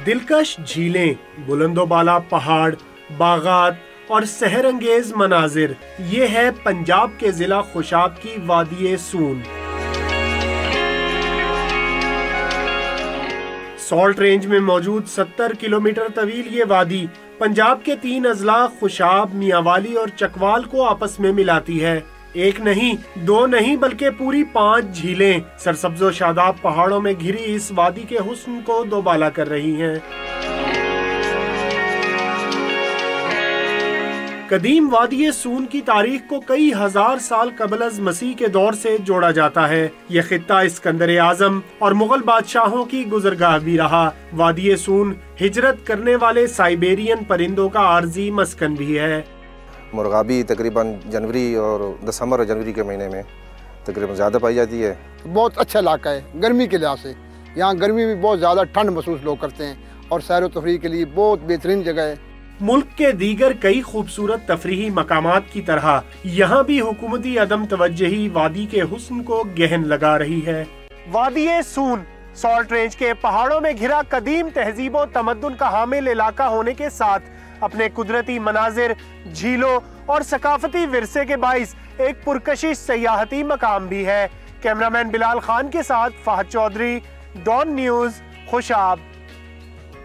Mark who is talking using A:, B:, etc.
A: दिलकश झीलें, बुलंदोबाला पहाड़, बागात और सहरंगेज मनाजिर, ये है पंजाब के जिला खुशाब की वादी सून। सॉल्ट रेंज में मौजूद 70 किलोमीटर तवील ये वादी पंजाब के 3 अजला खुशाब, मियांवाली और चकवाल को आपस में मिलाती है। एक नहीं, 2 नहीं, बल्कि पूरी 5 झीलें सरसब्ज़ो शादाब पहाड़ों में घिरी इस वादी के हुस्न को दोबाला कर रही हैं। कदीम वादी सून की तारीख को कई हजार साल कबल अज़ मसीह के दौर से जोड़ा जाता है। यह खित्ता इस्कंदर आजम और मुगल बादशाहों की गुजरगाह भी रहा। वादी सून हिजरत करने वाले साइबेरियन परिंदों का आर्जी मस्कन भी है।
B: मुर्गाबी तकरीबन जनवरी और दिसंबर और जनवरी के महीने में तकरीबन ज़्यादा पाई जाती है।
C: बहुत अच्छा इलाका है गर्मी के लिहाज से। यहाँ गर्मी में बहुत ज़्यादा ठंड महसूस लोग करते हैं और सैर व तफरीह के लिए बहुत बेहतरीन जगह है।
A: मुल्क के दीगर कई खूबसूरत तफरीही मकामात की तरह यहाँ भी हुकूमती अदम तवज्जही वादी के हुस्न को गहन लगा रही है। वादी सून सॉल्ट रेंज के पहाड़ों में घिरा कदीम तहजीबो तमद्दुन का हामिल इलाका होने के साथ अपने कुदरती मनाजिर, झीलों और सकाफती विरसे के बाइस एक पुरकशिश सयाहती मकाम भी है। कैमरामैन बिलाल खान के साथ फाहद चौधरी, डॉन न्यूज़, खुशाब।